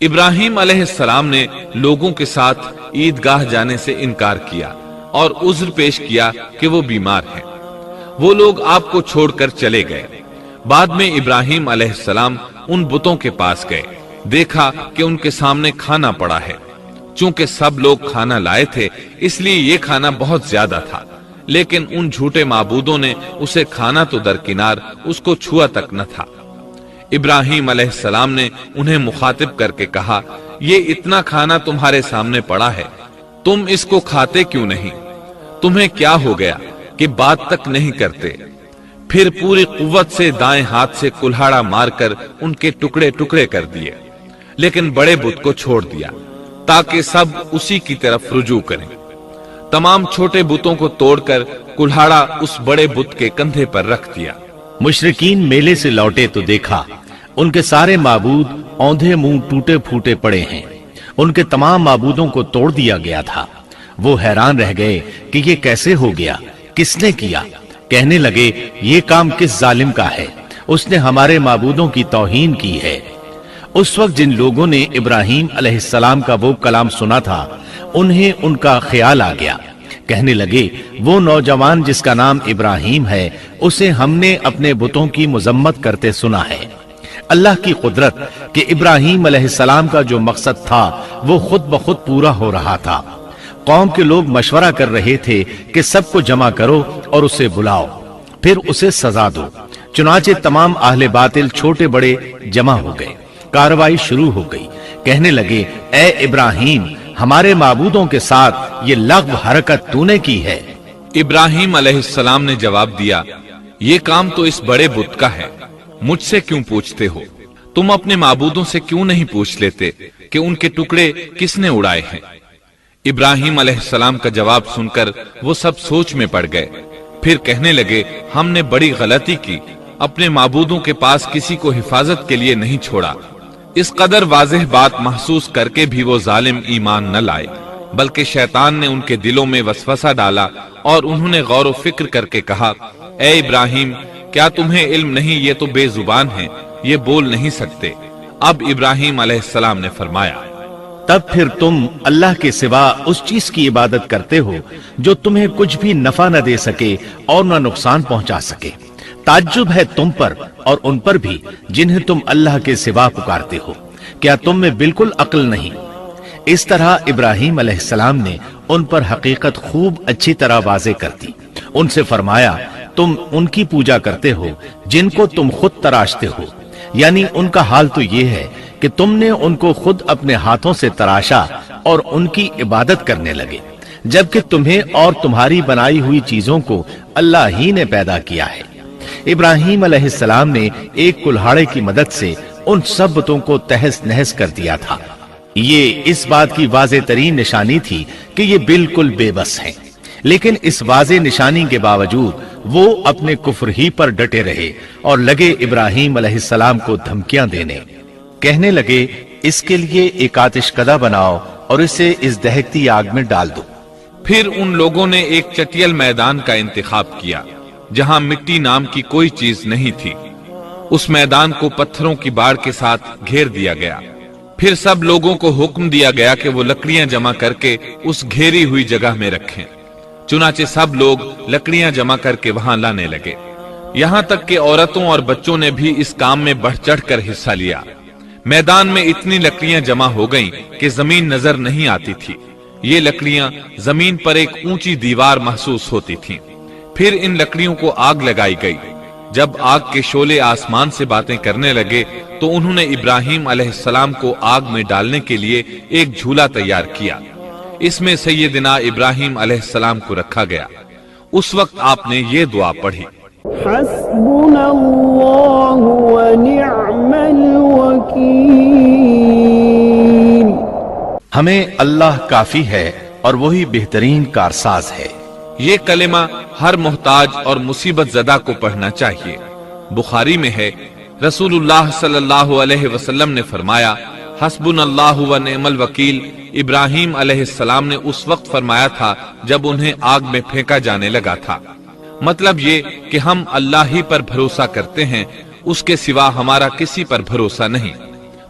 ابراہیم علیہ السلام نے لوگوں کے ساتھ عیدگاہ جانے سے انکار کیا اور عذر پیش کیا کہ وہ بیمار ہیں۔ وہ لوگ آپ کو چھوڑ کر چلے گئے۔ بعد میں ابراہیم علیہ السلام ان بتوں کے پاس گئے، دیکھا کہ ان کے سامنے کھانا پڑا ہے۔ چونکہ سب لوگ کھانا لائے تھے اس لیے یہ کھانا بہت زیادہ تھا، لیکن ان جھوٹے معبودوں نے اسے کھانا تو درکنار اس کو چھوا تک نہ تھا۔ ابراہیم علیہ السلام نے انہیں مخاطب کر کے کہا، یہ اتنا کھانا تمہارے سامنے پڑا ہے، تم اس کو کھاتے کیوں نہیں؟ تمہیں کیا ہو گیا کہ بات تک نہیں کرتے؟ پھر پوری قوت سے دائیں ہاتھ سے کلہاڑا مار کر ان کے ٹکڑے ٹکڑے کر دیے، لیکن بڑے بت کو چھوڑ دیا تاکہ سب اسی کی طرف رجوع کریں۔ تمام چھوٹے بتوں کو توڑ کر کلہاڑا اس بڑے بت کے کندھے پر رکھ دیا۔ مشرکین میلے سے لوٹے تو دیکھا ان کے سارے معبود اوندھے منہ ٹوٹے پھوٹے پڑے ہیں، ان کے تمام معبودوں کو توڑ دیا گیا تھا۔ وہ حیران رہ گئے کہ یہ کیسے ہو گیا، کس نے کیا؟ کہنے لگے، یہ کام کس ظالم کا ہے؟ اس نے ہمارے معبودوں کی توہین کی ہے۔ اس وقت جن لوگوں نے ابراہیم علیہ السلام کا وہ کلام سنا تھا انہیں ان کا خیال آ گیا۔ کہنے لگے، وہ نوجوان جس کا نام ابراہیم ہے اسے ہم نے اپنے بتوں کی مذمت کرتے سنا ہے۔ اللہ کی قدرت کہ ابراہیم علیہ السلام کا جو مقصد تھا وہ خود بخود پورا ہو رہا تھا۔ قوم کے لوگ مشورہ کر رہے تھے کہ سب کو جمع کرو اور اسے بلاؤ، پھر اسے سزا دو۔ چنانچہ تمام اہل باطل چھوٹے بڑے جمع ہو گئے، کارروائی شروع ہو گئی۔ کہنے لگے، اے ابراہیم، ہمارے معبودوں کے ساتھ یہ لغو حرکت تو نے کی ہے۔ ابراہیم علیہ السلام نے جواب دیا، یہ کام تو اس بڑے بت کا ہے، مجھ سے کیوں پوچھتے ہو؟ تم اپنے معبودوں سے کیوں نہیں پوچھ لیتے کہ ان کے ٹکڑے کس نے اڑائے ہیں؟ ابراہیم علیہ السلام کا جواب سن کر وہ سب سوچ میں پڑ گئے، پھر کہنے لگے، ہم نے بڑی غلطی کی، اپنے معبودوں کے پاس کسی کو حفاظت کے لیے نہیں چھوڑا۔ اس قدر واضح بات محسوس کر کے بھی وہ ظالم ایمان نہ لائے، بلکہ شیطان نے ان کے دلوں میں وسوسہ ڈالا اور انہوں نے غور و فکر کر کے کہا، اے ابراہیم، کیا تمہیں علم نہیں، یہ تو بے زبان ہیں، یہ بول نہیں سکتے۔ اب ابراہیم علیہ السلام نے فرمایا، تب پھر تم اللہ کے سوا اس چیز کی عبادت کرتے ہو جو تمہیں کچھ بھی نفع نہ دے سکے اور نہ نقصان پہنچا سکے۔ تعجب ہے تم پر اور ان پر بھی جنہیں تم اللہ کے سوا پکارتے ہو، کیا تم میں بالکل عقل نہیں؟ اس طرح ابراہیم علیہ السلام نے ان پر حقیقت خوب اچھی طرح واضح کر دی۔ ان سے فرمایا، تم ان کی پوجا کرتے ہو جن کو تم خود تراشتے ہو، یعنی ان کا حال تو یہ ہے کہ تم نے ان کو خود اپنے ہاتھوں سے تراشا اور ان کی عبادت کرنے لگے، جبکہ تمہیں اور تمہاری بنائی ہوئی چیزوں کو اللہ ہی نے پیدا کیا ہے۔ ابراہیم علیہ السلام نے ایک کلہاڑے کی مدد سے ان سب بتوں کو تہس نہس کر دیا تھا۔ یہ اس بات کی واضح ترین نشانی تھی کہ یہ بالکل بے بس ہیں، لیکن اس واضح نشانی کے باوجود وہ اپنے کفر ہی پر ڈٹے رہے اور لگے ابراہیم علیہ السلام کو دھمکیاں دینے۔ کہنے لگے، اس کے لیے ایک آتش کدہ بناؤ اور اسے اس دہکتی آگ میں ڈال دو۔ پھر ان لوگوں نے ایک چٹیل میدان کا انتخاب کیا جہاں مٹی نام کی کوئی چیز نہیں تھی۔ اس میدان کو پتھروں کی باڑ کے ساتھ گھیر دیا گیا۔ پھر سب لوگوں کو حکم دیا گیا کہ وہ لکڑیاں جمع کر کے اس گھیری ہوئی جگہ میں رکھیں۔ چنانچہ سب لوگ لکڑیاں جمع کر کے وہاں لانے لگے، یہاں تک کہ عورتوں اور بچوں نے بھی اس کام میں بڑھ چڑھ کر حصہ لیا۔ میدان میں اتنی لکڑیاں جمع ہو گئیں کہ زمین نظر نہیں آتی تھی۔ یہ لکڑیاں زمین پر ایک اونچی دیوار محسوس ہوتی تھیں۔ پھر ان لکڑیوں کو آگ لگائی گئی۔ جب آگ کے شعلے آسمان سے باتیں کرنے لگے تو انہوں نے ابراہیم علیہ السلام کو آگ میں ڈالنے کے لیے ایک جھولا تیار کیا۔ اس میں سیدنا ابراہیم علیہ السلام کو رکھا گیا۔ اس وقت آپ نے یہ دعا پڑھی، حسبنا اللہ ونعم الوکیل۔ ہمیں اللہ کافی ہے اور وہی بہترین کارساز ہے۔ یہ کلمہ ہر محتاج اور مصیبت زدہ کو پڑھنا چاہیے۔ بخاری میں ہے، رسول اللہ صلی اللہ علیہ وسلم نے فرمایا، حسبنا اللہ و نعم الوکیل ابراہیم علیہ السلام نے اس وقت فرمایا تھا جب انہیں آگ میں پھینکا جانے لگا تھا۔ مطلب یہ کہ ہم اللہ ہی پر بھروسہ کرتے ہیں، اس کے سوا ہمارا کسی پر بھروسہ نہیں۔